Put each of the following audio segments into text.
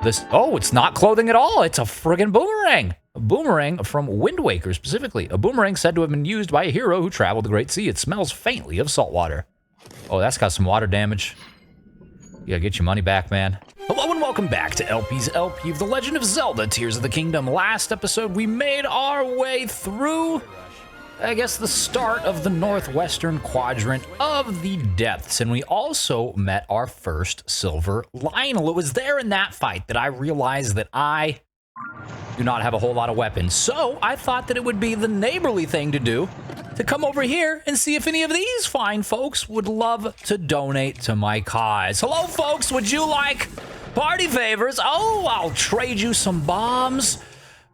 This, oh, it's not clothing at all. It's a friggin' boomerang. A boomerang from Wind Waker, specifically. A boomerang said to have been used by a hero who traveled the Great Sea. It smells faintly of salt water. Oh, that's got some water damage. You gotta get your money back, man. Hello and welcome back to LP's LP of The Legend of Zelda, Tears of the Kingdom. Last episode, we made our way through, I guess, the start of the northwestern quadrant of the depths, and we also met our first silver Lionel. It was there in that fight that I realized that I do not have a whole lot of weapons, so I thought that it would be the neighborly thing to do to come over here and see if any of these fine folks would love to donate to my cause. Hello, folks, would you like party favors? Oh, I'll trade you some bombs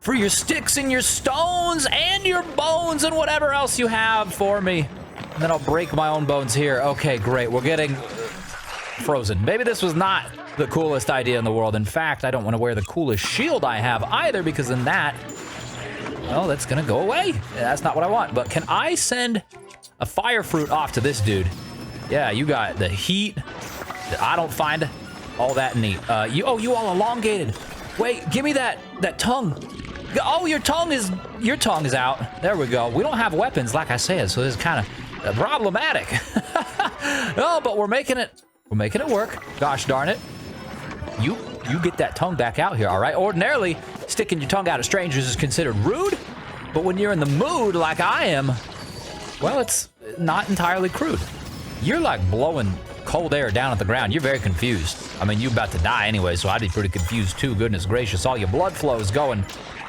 for your sticks and your stones and your bones and whatever else you have for me. And then I'll break my own bones here. Okay, great. We're getting frozen. Maybe this was not the coolest idea in the world. In fact, I don't want to wear the coolest shield I have either, because then that, well, that's going to go away. That's not what I want. But can I send a fire fruit off to this dude? Yeah, you got the heat that I don't find all that neat. You all elongated. Wait, give me that tongue. Oh, your tongue is out. There we go. We don't have weapons, like I said, so this is kind of problematic. Oh, but we're making it work. Gosh darn it. You get that tongue back out here, all right? Ordinarily, sticking your tongue out at strangers is considered rude, but when you're in the mood like I am, well, it's not entirely crude. You're like blowing cold air down at the ground. You're very confused. I mean, you're about to die anyway, so I'd be pretty confused too. Goodness gracious, all your blood flow is going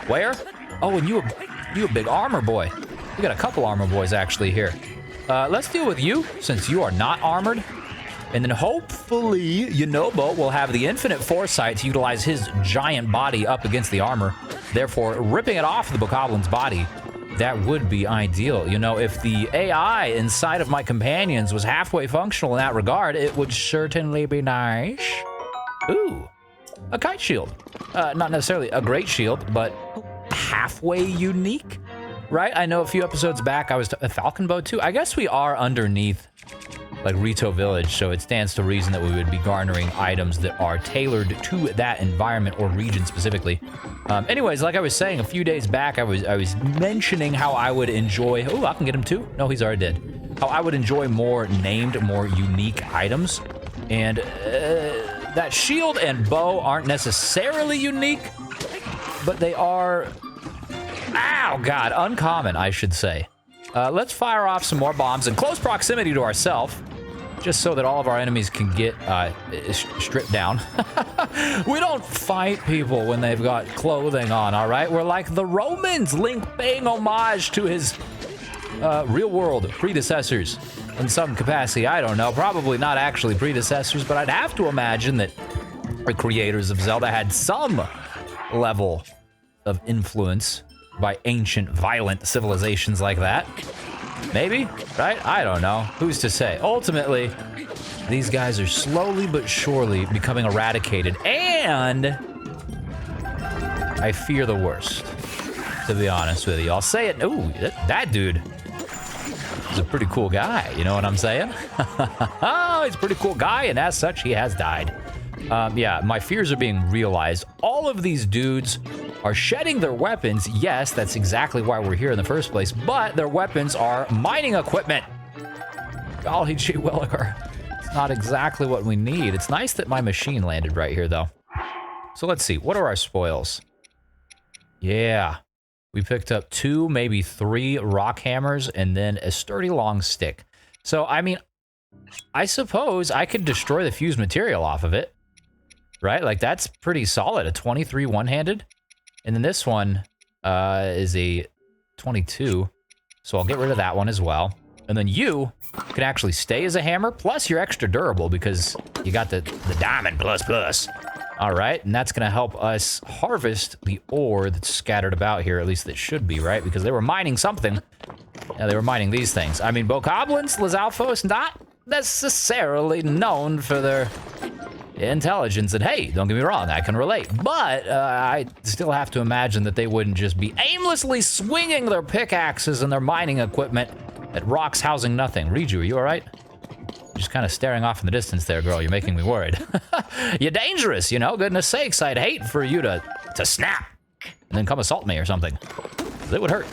where? Oh, and you a big armor boy. We got a couple armor boys actually here. Let's deal with you, since you are not armored. And then hopefully, Yunobo will have the infinite foresight to utilize his giant body up against the armor, therefore ripping it off the Bokoblin's body. That would be ideal. You know, if the AI inside of my companions was halfway functional in that regard, it would certainly be nice. Ooh, a kite shield. Not necessarily a great shield, but halfway unique, right? I know a few episodes back I was a falcon bow too. I guess we are underneath like Rito Village, so it stands to reason that we would be garnering items that are tailored to that environment or region specifically. Anyways, like I was saying a few days back, I was mentioning how I would enjoy. Oh, I can get him too. No, he's already dead. How I would enjoy more named, more unique items, and that shield and bow aren't necessarily unique, but they are, oh god, uncommon, I should say. Let's fire off some more bombs in close proximity to ourselves, just so that all of our enemies can get stripped down. We don't fight people when they've got clothing on, all right? We're like the Romans, Link paying homage to his real-world predecessors in some capacity. I don't know, probably not actually predecessors, but I'd have to imagine that the creators of Zelda had some level of influence by ancient, violent civilizations like that. Maybe, right? I don't know. Who's to say? Ultimately, these guys are slowly but surely becoming eradicated, and I fear the worst, to be honest with you. I'll say it. Ooh, that dude is a pretty cool guy, you know what I'm saying? Oh, he's a pretty cool guy, and as such, he has died. Yeah, my fears are being realized. All of these dudes are shedding their weapons. Yes, that's exactly why we're here in the first place, but their weapons are mining equipment. Golly gee williker. It's not exactly what we need. It's nice that my machine landed right here, though. So let's see. What are our spoils? Yeah. We picked up 2, maybe 3 rock hammers and then a sturdy long stick. So, I mean, I suppose I could destroy the fused material off of it. Right? Like, that's pretty solid. A 23 one-handed. And then this one is a 22. So I'll get rid of that one as well. And then you can actually stay as a hammer. Plus, you're extra durable because you got the diamond plus. All right. And that's going to help us harvest the ore that's scattered about here. At least it should be, right? Because they were mining something. Yeah, they were mining these things. I mean, Bokoblins, Lizalfos, not necessarily known for their intelligence, and hey, don't get me wrong, I can relate, but I still have to imagine that they wouldn't just be aimlessly swinging their pickaxes and their mining equipment at rocks housing nothing. Riju, are you all right? Just kind of staring off in the distance there, girl. You're making me worried. You're dangerous, you know? Goodness sakes, I'd hate for you to snap and then come assault me or something. It would hurt.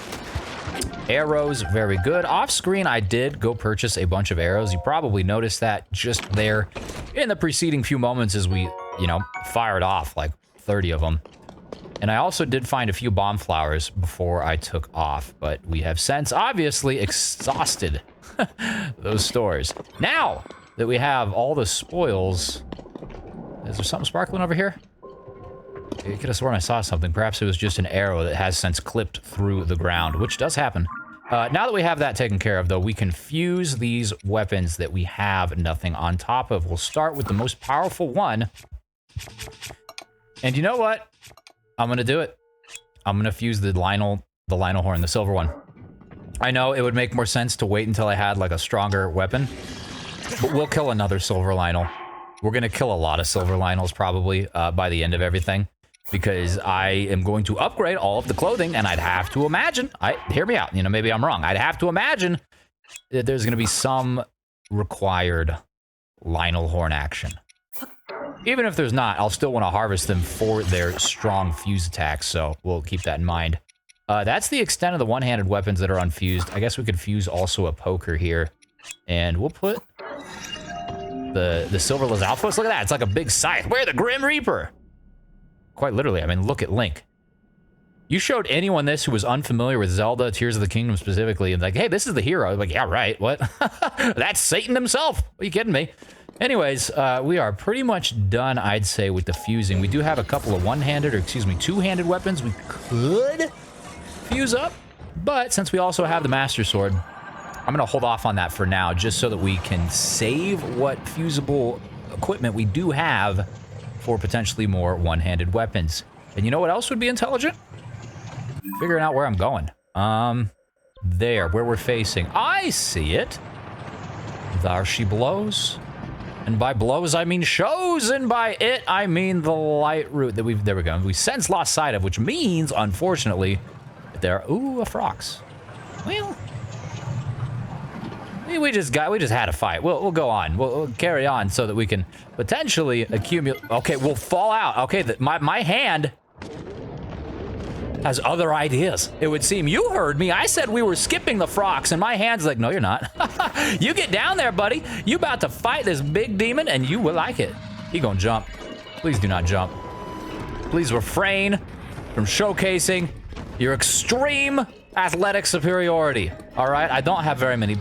Arrows, very good. Off screen, I did go purchase a bunch of arrows. You probably noticed that just there in the preceding few moments as we, you know, fired off like 30 of them. And I also did find a few bomb flowers before I took off, but we have since obviously exhausted those stores. Now that we have all the spoils, is there something sparkling over here? You could have sworn I saw something. Perhaps it was just an arrow that has since clipped through the ground, which does happen. Now that we have that taken care of, though, we can fuse these weapons that we have nothing on top of. We'll start with the most powerful one. And you know what? I'm going to do it. I'm going to fuse the Lionel horn, the silver one. I know it would make more sense to wait until I had, like, a stronger weapon. But we'll kill another silver Lionel. We're going to kill a lot of silver Lionels, probably, by the end of everything. Because I am going to upgrade all of the clothing, and I'd have to imagine, hear me out, you know, maybe I'm wrong. I'd have to imagine that there's going to be some required Lionel horn action. Even if there's not, I'll still want to harvest them for their strong fuse attacks, so we'll keep that in mind. That's the extent of the one-handed weapons that are unfused. I guess we could fuse also a poker here, and we'll put the silver Lizalfos. Look at that, it's like a big scythe. We're the Grim Reaper! Quite literally, I mean, look at Link. You showed anyone this who was unfamiliar with Zelda, Tears of the Kingdom specifically, and like, hey, this is the hero. Like, yeah, right, what? That's Satan himself. Are you kidding me? Anyways, we are pretty much done, I'd say, with the fusing. We do have a couple of two-handed weapons we could fuse up, but since we also have the Master Sword, I'm gonna hold off on that for now, just so that we can save what fusible equipment we do have for potentially more one-handed weapons. And you know what else would be intelligent? Figuring out where I'm going. There, where we're facing. I see it. There she blows. And by blows, I mean shows, and by it, I mean the light route that there we go. We since lost sight of, which means, unfortunately, that ooh, a Firox. Well, we just had a fight. We'll go on. We'll carry on so that we can potentially accumulate. Okay, we'll fall out. Okay, my hand has other ideas. It would seem you heard me. I said we were skipping the Firox, and my hand's like, no, you're not. You get down there, buddy. You about to fight this big demon, and you will like it. He gonna jump. Please do not jump. Please refrain from showcasing your extreme athletic superiority. All right, I don't have very many.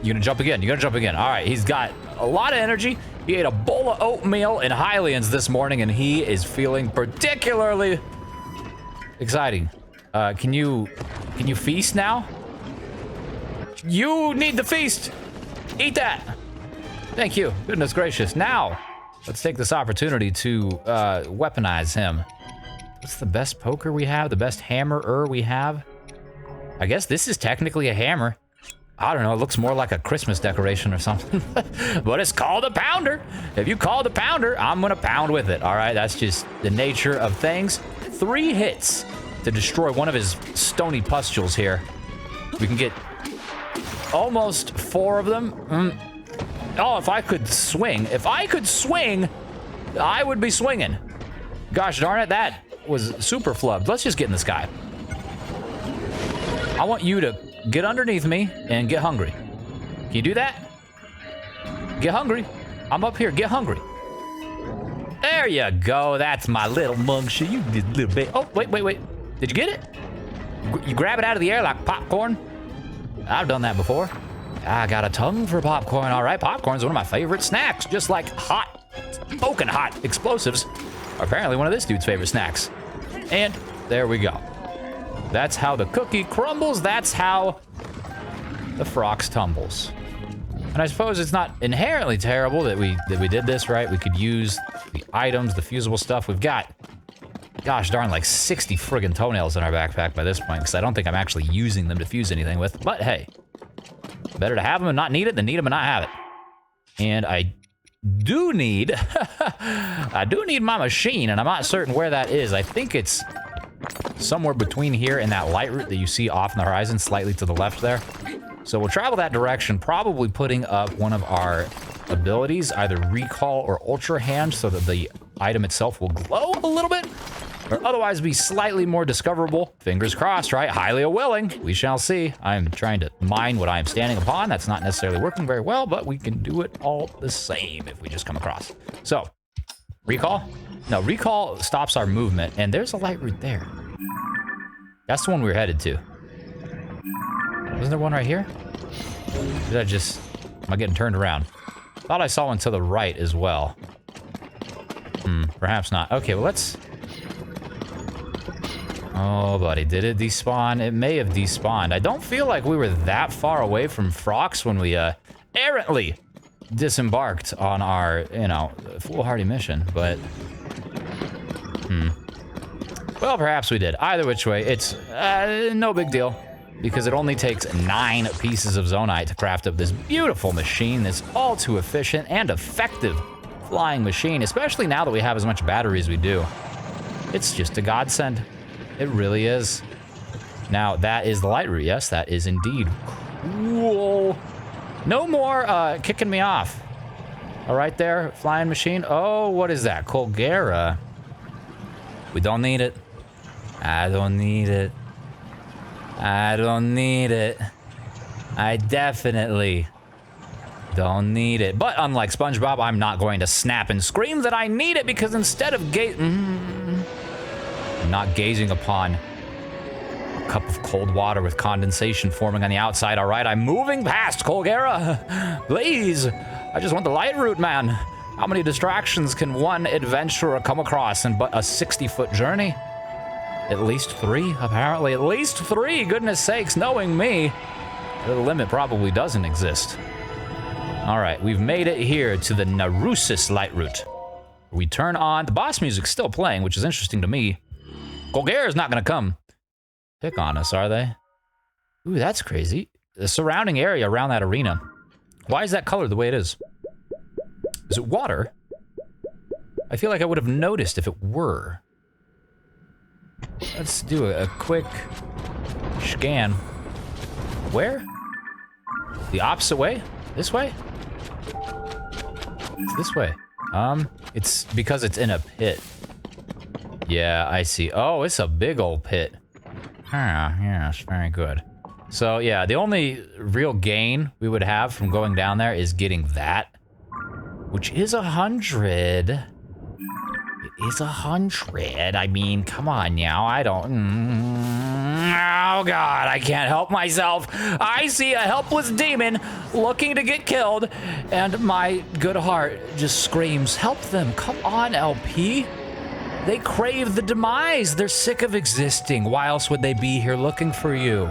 You're gonna jump again. You're gonna jump again. All right, he's got a lot of energy. He ate a bowl of oatmeal in Hylians this morning, and he is feeling particularly exciting. Can you feast now? You need the feast. Eat that. Thank you. Goodness gracious. Now, let's take this opportunity to weaponize him. What's the best poker we have? The best hammer we have? I guess this is technically a hammer. I don't know, it looks more like a Christmas decoration or something. But it's called a pounder. If you call it a pounder, I'm gonna pound with it, all right? That's just the nature of things. 3 hits to destroy one of his stony pustules here. We can get almost 4 of them. Oh, if I could swing. If I could swing, I would be swinging. Gosh darn it, that was super flubbed. Let's just get in the sky. I want you to get underneath me and get hungry. Can you do that? Get hungry. I'm up here. Get hungry. There you go. That's my little mugshot. You did little bit. Oh, wait. Did you get it? You grab it out of the air like popcorn? I've done that before. I got a tongue for popcorn. All right, popcorn's one of my favorite snacks. Just like smoking hot explosives are apparently one of this dude's favorite snacks. And there we go. That's how the cookie crumbles. That's how the Firox tumbles. And I suppose it's not inherently terrible that we did this, right? We could use the items, the fusible stuff. We've got, gosh darn, like 60 friggin' toenails in our backpack by this point, because I don't think I'm actually using them to fuse anything with. But hey, better to have them and not need it than need them and not have it. And I do need, my machine, and I'm not certain where that is. I think it's somewhere between here and that light route that you see off in the horizon, slightly to the left there. So we'll travel that direction, probably putting up one of our abilities, either recall or ultra hand, so that the item itself will glow a little bit, or otherwise be slightly more discoverable. Fingers crossed, right? Highly willing. We shall see. I'm trying to mine what I am standing upon. That's not necessarily working very well, but we can do it all the same if we just come across. So, recall? No, recall stops our movement, and there's a light route there. That's the one we were headed to. Wasn't there one right here? Did I just... Am I getting turned around? Thought I saw one to the right as well. Perhaps not. Okay, well, let's... Oh, buddy, did it despawn? It may have despawned. I don't feel like we were that far away from Firox when we, errantly disembarked on our, you know, foolhardy mission, but... Well, perhaps we did. Either which way, it's, no big deal. Because it only takes 9 pieces of zonite to craft up this beautiful machine, this all too efficient and effective flying machine, especially now that we have as much battery as we do. It's just a godsend. It really is. Now, that is the light route. Yes, that is indeed cool. No more kicking me off. All right there, flying machine. Oh, what is that? Colgera. We don't need it. I don't need it. I don't need it. I definitely don't need it. But unlike SpongeBob, I'm not going to snap and scream that I need it, because instead of not gazing upon a cup of cold water with condensation forming on the outside. All right, I'm moving past Kogah. Please, I just want the light route, man. How many distractions can one adventurer come across in but a 60-foot journey? At least 3, apparently. At least 3, goodness sakes, knowing me. The limit probably doesn't exist. All right, we've made it here to the Narusis light route. We turn on, the boss music's still playing, which is interesting to me. Kogera's not gonna come pick on us, are they? Ooh, that's crazy. The surrounding area around that arena. Why is that colored the way it is? Is it water? I feel like I would have noticed if it were. Let's do a quick scan. Where? The opposite way? This way? It's this way. It's because it's in a pit. Yeah, I see. Oh, it's a big old pit. Yeah, it's very good. So, yeah, the only real gain we would have from going down there is getting that, which is 100. It is 100. I mean, come on now. I don't... Oh, God, I can't help myself. I see a helpless demon looking to get killed, and my good heart just screams, help them. Come on, LP. They crave the demise. They're sick of existing. Why else would they be here looking for you?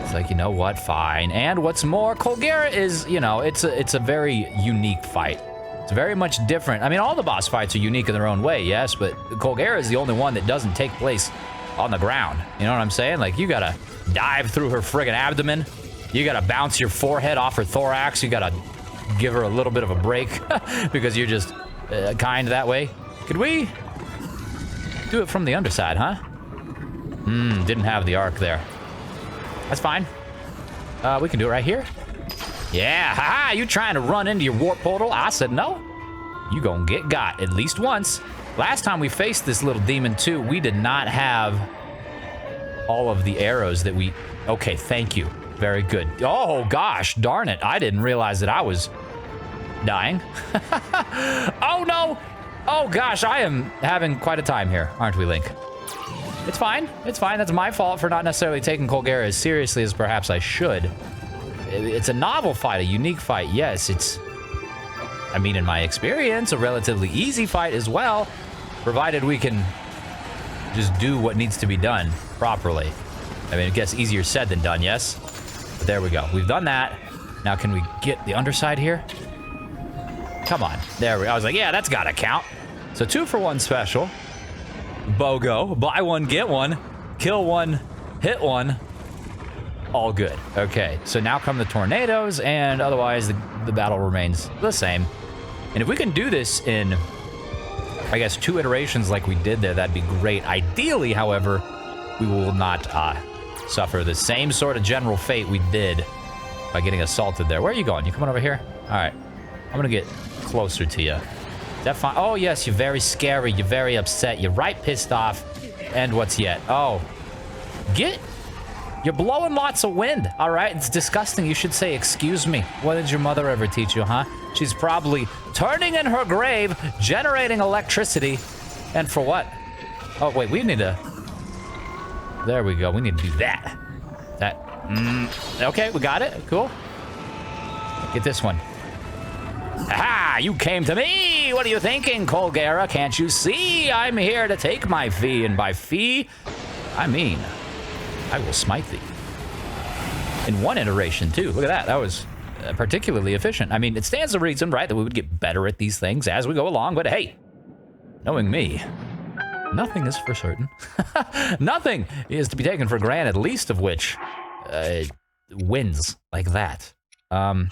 It's like, you know what? Fine. And what's more, Kogera is, you know, it's a very unique fight. It's very much different. I mean, all the boss fights are unique in their own way, yes, but Kogera is the only one that doesn't take place on the ground. You know what I'm saying? Like, you gotta dive through her friggin' abdomen. You gotta bounce your forehead off her thorax. You gotta give her a little bit of a break because you're just kind that way. Could we do it from the underside, huh? Didn't have the arc there. That's fine. We can do it right here. Yeah, haha, you trying to run into your warp portal? I said no. You gonna get got at least once. Last time we faced this little demon too, we did not have all of the arrows that we... Okay, thank you. Very good. Oh gosh, darn it. I didn't realize that I was dying. Oh no! Oh gosh, I am having quite a time here, aren't we, Link? It's fine. It's fine. That's my fault for not necessarily taking Kogera as seriously as perhaps I should. It's a novel fight, a unique fight. Yes, it's, I mean, in my experience, a relatively easy fight as well, provided we can just do what needs to be done properly. I mean, it gets easier said than done, yes? But there we go. We've done that. Now, can we get the underside here? Come on. There we go. I was like, yeah, that's gotta count. So 2-for-1 special. BOGO. Buy one, get one. Kill one, hit one. All good. Okay, so now come the tornadoes, and otherwise the battle remains the same. And if we can do this in, I guess, 2 iterations like we did there, that'd be great. Ideally, however, we will not suffer the same sort of general fate we did by getting assaulted there. Where are you going? You coming over here? All right. I'm gonna get closer to you. Is that fine? Oh, yes, you're very scary. You're very upset. You're right pissed off. And what's yet? Oh. You're blowing lots of wind, all right? It's disgusting. You should say, excuse me. What did your mother ever teach you, huh? She's probably turning in her grave, generating electricity. And for what? Oh, wait, we need to... There we go. We need to do that. Okay, we got it. Cool. Get this one. Aha! You came to me! What are you thinking, Kogah? Can't you see? I'm here to take my fee, and by fee, I mean... I will smite thee. In one iteration, too. Look at that. That was particularly efficient. I mean, it stands to reason, right, that we would get better at these things as we go along. But hey, knowing me, nothing is for certain. Nothing is to be taken for granted, least of which wins like that. I'm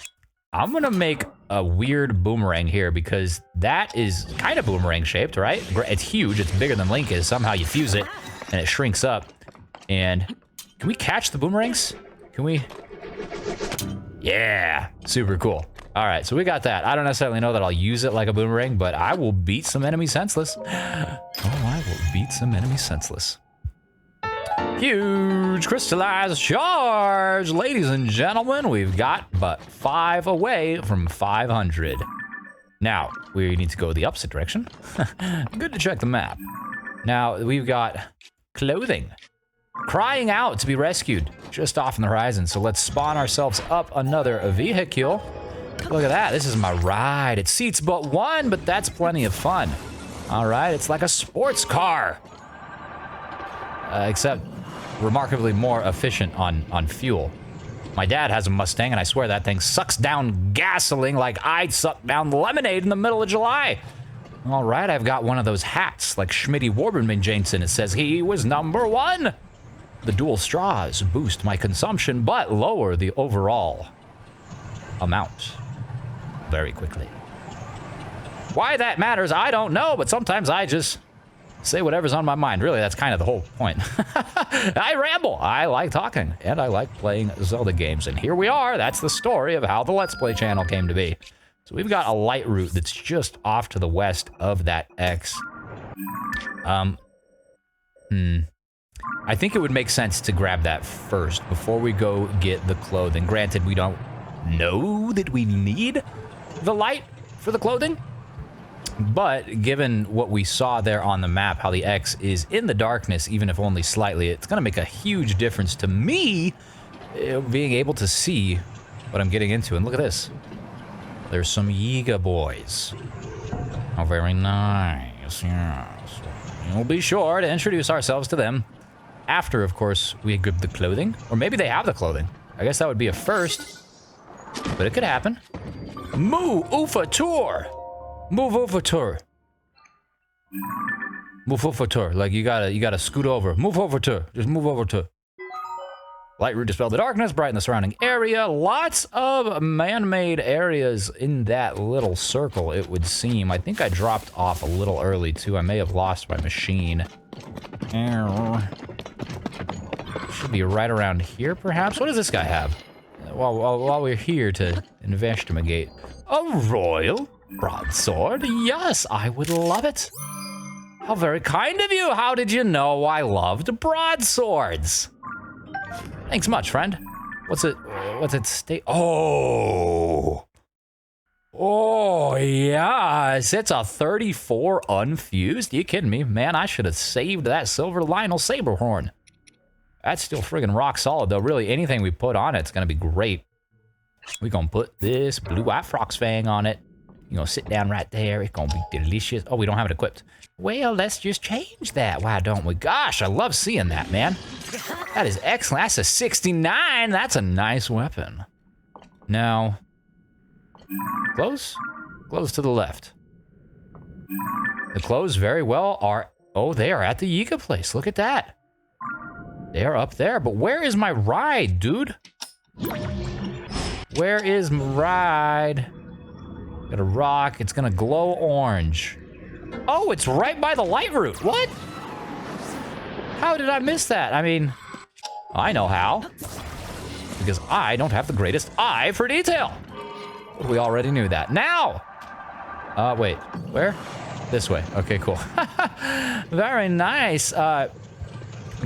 going to make a weird boomerang here because that is kind of boomerang shaped, right? It's huge. It's bigger than Link is. Somehow you fuse it and it shrinks up. And can we catch the boomerangs? Can we? Yeah, super cool. All right, so we got that. I don't necessarily know that I'll use it like a boomerang, but I will beat some enemies senseless. Oh, I will beat some enemies senseless. Huge crystallized charge. Ladies and gentlemen, we've got but 5 away from 500. Now, we need to go the opposite direction. Good to check the map. Now, we've got clothing. Crying out to be rescued just off on the horizon. So let's spawn ourselves up another vehicle. Look at that. This is my ride. It seats but 1, but that's plenty of fun. All right. It's like a sports car. Except remarkably more efficient on fuel. My dad has a Mustang, and I swear that thing sucks down gasoline like I'd suck down lemonade in the middle of July. All right. I've got one of those hats like Schmitty Warburman Jameson. It says he was #1. The dual straws boost my consumption, but lower the overall amount very quickly. Why that matters, I don't know, but sometimes I just say whatever's on my mind. Really, that's kind of the whole point. I ramble. I like talking, and I like playing Zelda games. And here we are. That's the story of how the Let's Play channel came to be. So we've got a light route that's just off to the west of that X. I think it would make sense to grab that first before we go get the clothing. Granted, we don't know that we need the light for the clothing, but given what we saw there on the map, how the X is in the darkness, even if only slightly, it's going to make a huge difference to me being able to see what I'm getting into. And look at this. There's some Yiga boys. Oh, very nice. Yes. We'll be sure to introduce ourselves to them after, of course, we grab the clothing. Or maybe they have the clothing. I guess that would be a first, but it could happen. Move Ufa Tour. Move over tour. Move over tour. Like you gotta scoot over. Move over tour. Just move over tour. Light route dispel the darkness, brighten the surrounding area. Lots of man-made areas in that little circle, it would seem. I think I dropped off a little early, too. I may have lost my machine. Should be right around here, perhaps? What does this guy have? While we're here to investigate. A royal broadsword? Yes, I would love it. How very kind of you. How did you know I loved broadswords? Thanks much, friend. What's it state? Oh, yes, it's a 34 unfused. You kidding me? Man, I should have saved that silver Lionel Saberhorn. That's still friggin' rock solid, though. Really, anything we put on it's gonna be great. We're gonna put this blue-eye Firox fang on it. You're gonna sit down right there. It's gonna be delicious. Oh, we don't have it equipped. Well, let's just change that. Why don't we? Gosh, I love seeing that, man. That is excellent. That's a 69. That's a nice weapon. Now, close to the left. The clothes very well are, oh, they are at the Yiga place. Look at that. They are up there, but where is my ride, dude? Where is my ride? Got a rock, it's gonna glow orange. Oh, it's right by the light route. What? How did I miss that? I mean, I know how. Because I don't have the greatest eye for detail. We already knew that. Now! Wait. Where? This way. Okay, cool. Very nice.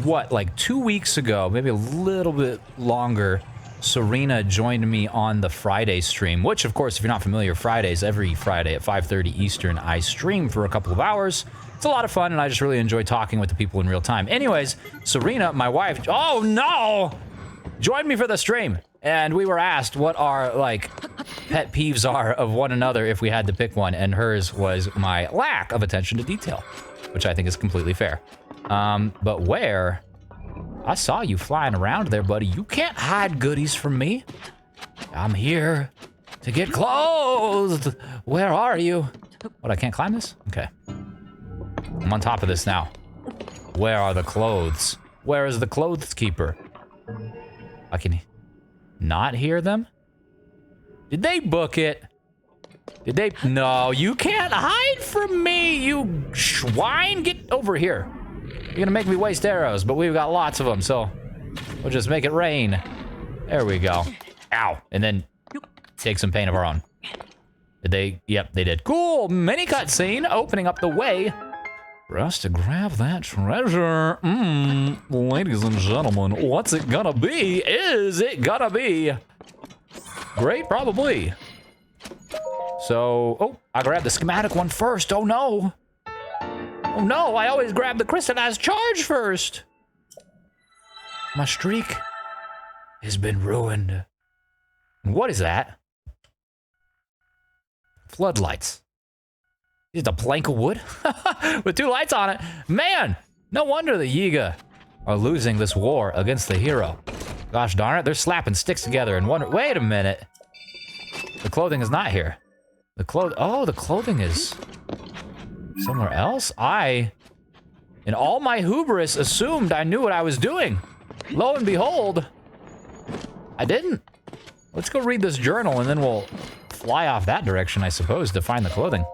What, like 2 weeks ago, maybe a little bit longer, Serena joined me on the Friday stream, which, of course, if you're not familiar, Fridays, every Friday at 5:30 Eastern, I stream for a couple of hours. It's a lot of fun, and I just really enjoy talking with the people in real time. Anyways, Serena, my wife, oh no! Joined me for the stream, and we were asked what our, like, pet peeves are of one another if we had to pick one, and hers was my lack of attention to detail, which I think is completely fair. But where? I saw you flying around there, buddy. You can't hide goodies from me. I'm here to get clothed. Where are you? What, I can't climb this? Okay. I'm on top of this now. Where are the clothes? Where is the clothes keeper? I can not hear them? Did they book it? Did they? No, you can't hide from me, you swine. Get over here. You're gonna make me waste arrows, but we've got lots of them, so we'll just make it rain. There we go. Ow. And then take some pain of our own. Did they? Yep, they did. Cool. Mini cutscene opening up the way for us to grab that treasure. Ladies and gentlemen, what's it gonna be? Is it gonna be great? Probably. So, oh, I grabbed the schematic one first. Oh no. Oh no, I always grab the crystallized charge first. My streak has been ruined. What is that? Floodlights. Just a plank of wood with 2 lights on it. Man, no wonder the Yiga are losing this war against the hero. Gosh darn it, they're slapping sticks together and wonder. Wait a minute. The clothing is not here. The clothing is somewhere else? In all my hubris, assumed I knew what I was doing. Lo and behold, I didn't. Let's go read this journal and then we'll fly off that direction, I suppose, to find the clothing.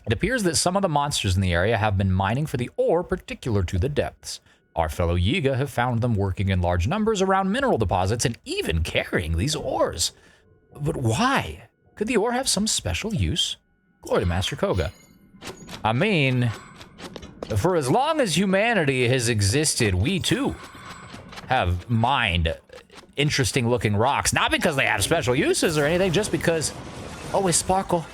It appears that some of the monsters in the area have been mining for the ore particular to the depths. Our fellow Yiga have found them working in large numbers around mineral deposits and even carrying these ores. But why? Could the ore have some special use? Glory to Master Kogah. I mean, for as long as humanity has existed, we too have mined interesting looking rocks. Not because they have special uses or anything, just because, oh, they sparkle.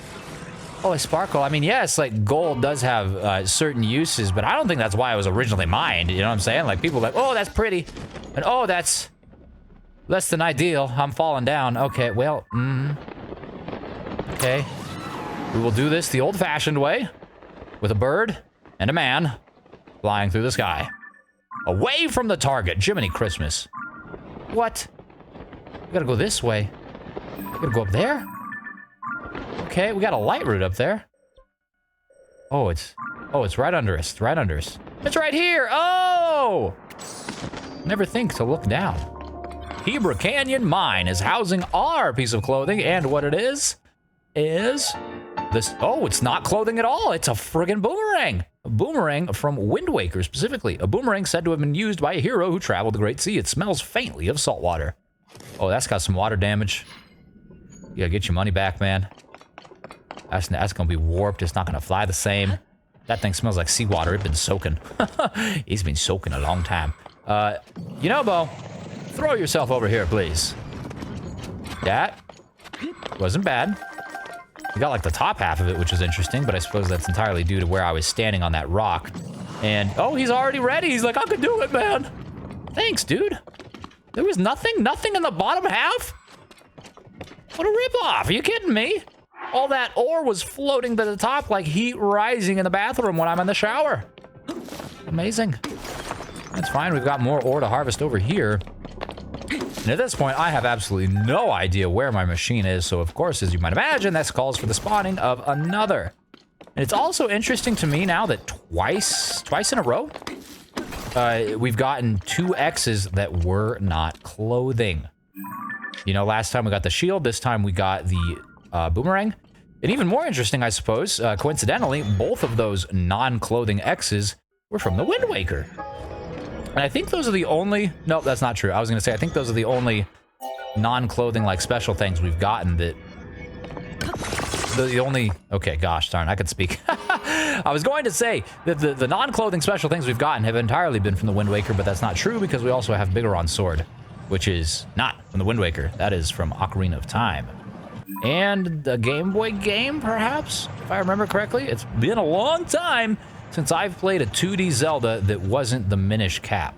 Oh, they sparkle. I mean, yes, like gold does have certain uses, but I don't think that's why it was originally mined. You know what I'm saying? Like people are like, oh, that's pretty. And oh, that's less than ideal. I'm falling down. Okay, well, okay. We will do this the old-fashioned way, with a bird and a man flying through the sky. Away from the target. Jiminy Christmas. What? We gotta go this way. We gotta go up there? Okay, we got a light route up there. Oh, it's right under us. It's right under us. It's right here. Oh! Never think to look down. Hebra Canyon Mine is housing our piece of clothing, and what it is this. Oh, it's not clothing at all. It's a friggin' boomerang. A boomerang from Wind Waker, specifically. A boomerang said to have been used by a hero who traveled the Great Sea. It smells faintly of salt water. Oh, that's got some water damage. You gotta get your money back, man. That's gonna be warped. It's not gonna fly the same. That thing smells like seawater. It's been soaking. It's been soaking a long time. You know, Bo, throw yourself over here, please. That wasn't bad. We got like the top half of it, which is interesting, but I suppose that's entirely due to where I was standing on that rock. And, oh, he's already ready. He's like, I could do it, man. Thanks, dude. There was nothing in the bottom half? What a ripoff. Are you kidding me? All that ore was floating to the top like heat rising in the bathroom when I'm in the shower. Amazing. That's fine. We've got more ore to harvest over here. And at this point, I have absolutely no idea where my machine is. So, of course, as you might imagine, that calls for the spawning of another. And it's also interesting to me now that twice in a row, we've gotten 2 X's that were not clothing. You know, last time we got the shield. This time we got the boomerang. And even more interesting, I suppose, coincidentally, both of those non-clothing X's were from the Wind Waker. And I think those are the only... Nope, that's not true. I was going to say, I think those are the only non-clothing, like, special things we've gotten that the only... Okay, gosh darn, I could speak. I was going to say that the non-clothing special things we've gotten have entirely been from the Wind Waker, but that's not true because we also have Bigoron's sword, which is not from the Wind Waker. That is from Ocarina of Time. And the Game Boy game, perhaps, if I remember correctly. It's been a long time since I've played a 2D Zelda that wasn't the Minish Cap.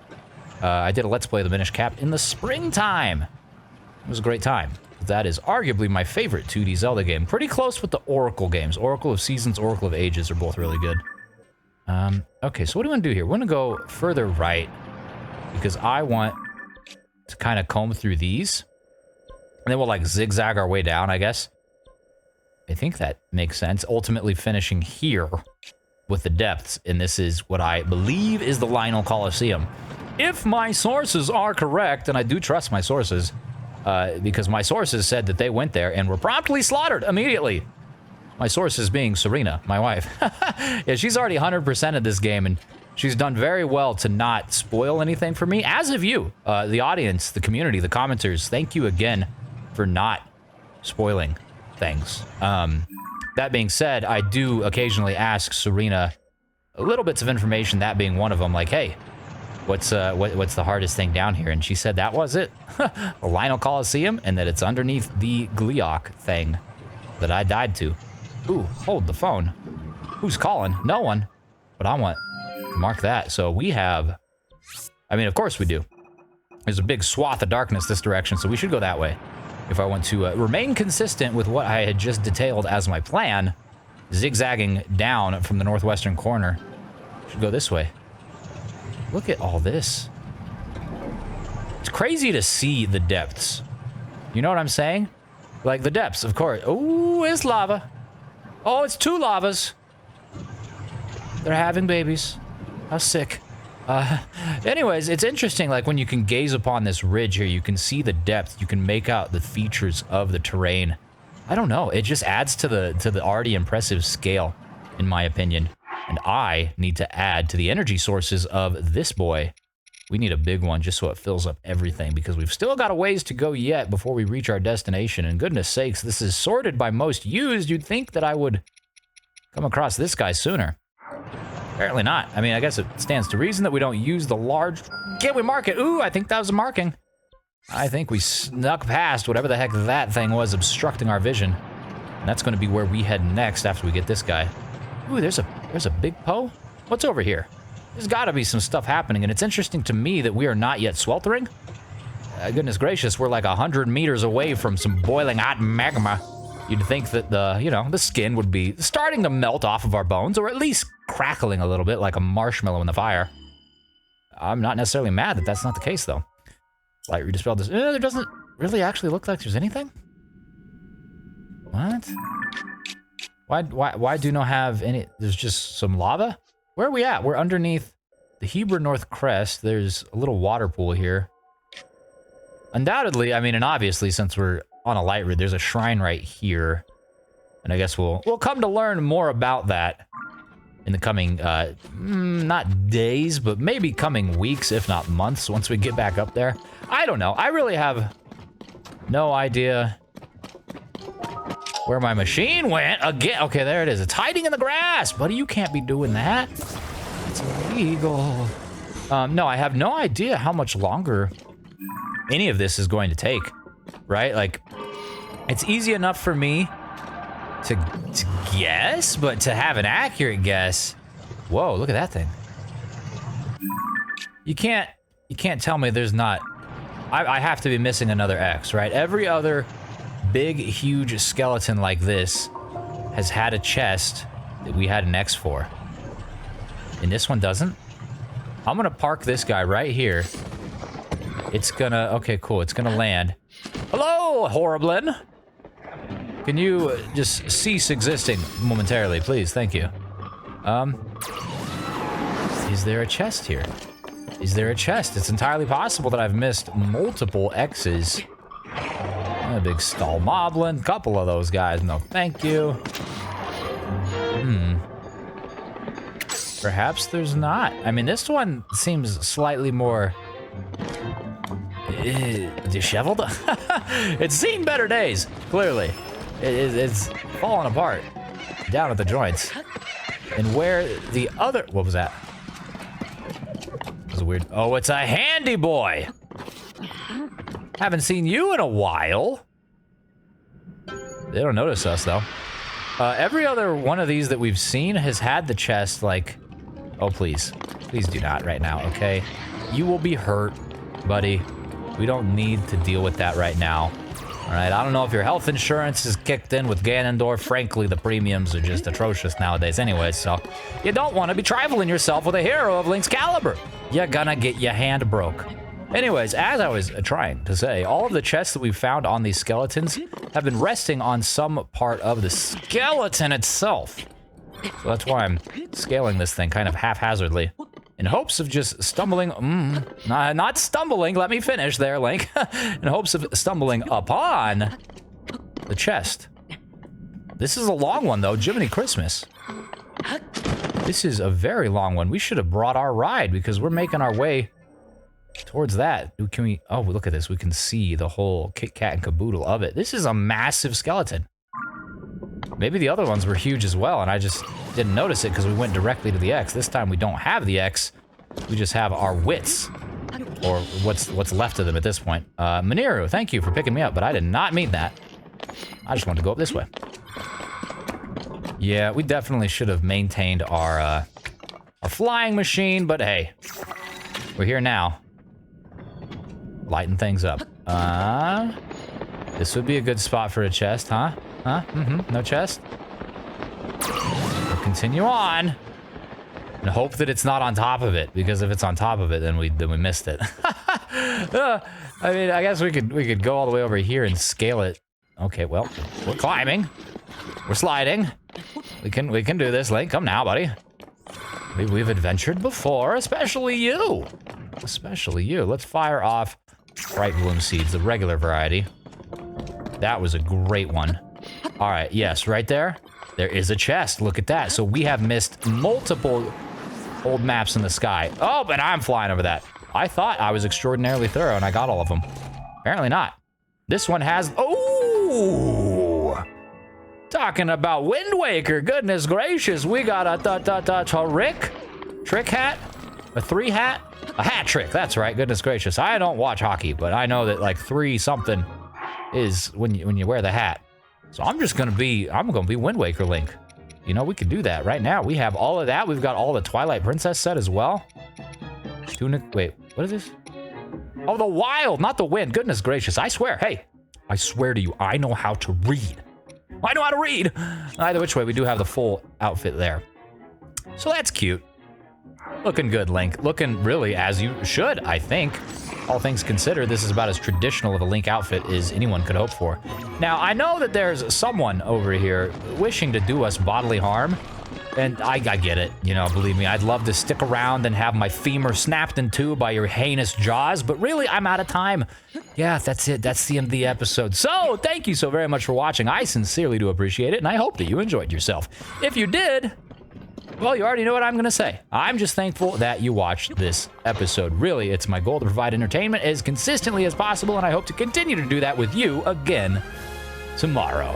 I did a Let's Play of the Minish Cap in the springtime. It was a great time. That is arguably my favorite 2D Zelda game. Pretty close with the Oracle games. Oracle of Seasons, Oracle of Ages are both really good. Okay, so what do we want to do here? We're going to go further right because I want to kind of comb through these. And then we'll like zigzag our way down, I guess. I think that makes sense. Ultimately finishing here with the depths. And this is what I believe is the Lionel Coliseum. If my sources are correct, and I do trust my sources, because my sources said that they went there and were promptly slaughtered immediately. My sources being Serena, my wife. Yeah, she's already 100%ed this game, and she's done very well to not spoil anything for me, as have you, the audience, the community, the commenters. Thank you again for not spoiling things. That being said, I do occasionally ask Serena little bits of information, that being one of them, like, hey, what's the hardest thing down here? And she said that was it. The Lionel Coliseum, and that it's underneath the Gleeok thing that I died to. Ooh, hold the phone. Who's calling? No one. But I want to mark that. So we have... I mean, of course we do. There's a big swath of darkness this direction, so we should go that way. If I want to remain consistent with what I had just detailed as my plan, zigzagging down from the northwestern corner, should go this way. Look at all this. It's crazy to see the depths. You know what I'm saying? Like the depths, of course. Oh, it's lava. Oh, it's two lavas. They're having babies. How sick. Anyways, it's interesting, like when you can gaze upon this ridge here, you can see the depth, you can make out the features of the terrain. I don't know, it just adds to the already impressive scale, in my opinion. And I need to add to the energy sources of this boy. We need a big one just so it fills up everything, because we've still got a ways to go yet before we reach our destination. And goodness sakes, this is sorted by most used. You'd think that I would come across this guy sooner. Apparently not. I mean, I guess it stands to reason that we don't use the large... Can we mark it? Ooh, I think that was a marking. I think we snuck past whatever the heck that thing was obstructing our vision. And that's going to be where we head next after we get this guy. Ooh, there's a big Poe? What's over here? There's got to be some stuff happening, and it's interesting to me that we are not yet sweltering. Goodness gracious, we're like 100 meters away from some boiling hot magma. You'd think that the skin would be starting to melt off of our bones, or at least crackling a little bit like a marshmallow in the fire. I'm not necessarily mad that that's not the case, though. Light redispelled this. There doesn't really actually look like there's anything. What? Why do not have any? There's just some lava? Where are we at? We're underneath the Heber North Crest. There's a little water pool here. Undoubtedly, I mean, and obviously, since we're on a light route, there's a shrine right here. And I guess we'll come to learn more about that in the coming, not days, but maybe coming weeks, if not months, once we get back up there. I don't know. I really have no idea where my machine went again. Okay, there it is. It's hiding in the grass. Buddy, you can't be doing that. It's illegal. No, I have no idea how much longer any of this is going to take, right? Like, it's easy enough for me to guess, but to have an accurate guess, whoa, look at that thing. You can't tell me there's not, I have to be missing another X, right? Every other big, huge skeleton like this has had a chest that we had an X for. And this one doesn't. I'm gonna park this guy right here. It's gonna, okay, cool, it's gonna land. Hello, Horriblin. Can you just cease existing momentarily, please? Thank you. Is there a chest here? Is there a chest? It's entirely possible that I've missed multiple X's. A big stall moblin, couple of those guys, no thank you. Perhaps there's not. I mean, this one seems slightly more disheveled. It's seen better days, clearly. It's falling apart down at the joints. And where the other... What was that? That was weird. Oh, it's a handy boy. Haven't seen you in a while. They don't notice us, though. Every other one of these that we've seen has had the chest, like... Oh, please. Please do not right now, okay? You will be hurt, buddy. We don't need to deal with that right now. All right, I don't know if your health insurance is kicked in with Ganondorf. Frankly, the premiums are just atrocious nowadays anyway, so you don't want to be trifling yourself with a hero of Link's caliber. You're gonna get your hand broke. Anyways, as I was trying to say, all of the chests that we've found on these skeletons have been resting on some part of the skeleton itself. So that's why I'm scaling this thing kind of haphazardly in hopes of just stumbling, not stumbling, let me finish there, Link, in hopes of stumbling upon the chest. This is a long one, though, Jiminy Christmas. This is a very long one. We should have brought our ride because we're making our way towards that. Can we, oh, look at this. We can see the whole Kit Kat and caboodle of it. This is a massive skeleton. Maybe the other ones were huge as well, and I just didn't notice it because we went directly to the X. This time we don't have the X. We just have our wits, or what's left of them at this point. Mineru, thank you for picking me up, but I did not mean that. I just wanted to go up this way. Yeah, we definitely should have maintained our flying machine, but hey, we're here now. Lighten things up. This would be a good spot for a chest, huh? Huh? No chest? We'll continue on. And hope that it's not on top of it, because if it's on top of it, then we missed it. I mean, I guess we could go all the way over here and scale it. Okay, well, we're climbing. We're sliding. We can do this, Link. Come now, buddy. We've adventured before, especially you. Especially you. Let's fire off Bright Bloom Seeds, the regular variety. That was a great one. All right, yes, right there. There is a chest. Look at that. So we have missed multiple old maps in the sky. Oh, but I'm flying over that. I thought I was extraordinarily thorough and I got all of them. Apparently not. This one has... Oh! Talking about Wind Waker. Goodness gracious. We got a trick hat? A 3 hat? A hat trick. That's right. Goodness gracious. I don't watch hockey, but I know that like 3 something is when you wear the hat. So I'm gonna be Wind Waker Link. You know, we could do that right now. We have all of that. We've got all the Twilight Princess set as well. Tunic, wait, what is this? Oh, the wild, not the wind. Goodness gracious, I swear, hey, I swear to you, I know how to read. I know how to read. Either which way, we do have the full outfit there. So that's cute. Looking good, Link. Looking really as you should, I think. All things considered, this is about as traditional of a Link outfit as anyone could hope for. Now, I know that there's someone over here wishing to do us bodily harm, and I get it. You know, believe me, I'd love to stick around and have my femur snapped in two by your heinous jaws, but really, I'm out of time. Yeah, that's it. That's the end of the episode. So, thank you so very much for watching. I sincerely do appreciate it, and I hope that you enjoyed yourself. If you did... well, you already know what I'm going to say. I'm just thankful that you watched this episode. Really, it's my goal to provide entertainment as consistently as possible, and I hope to continue to do that with you again tomorrow.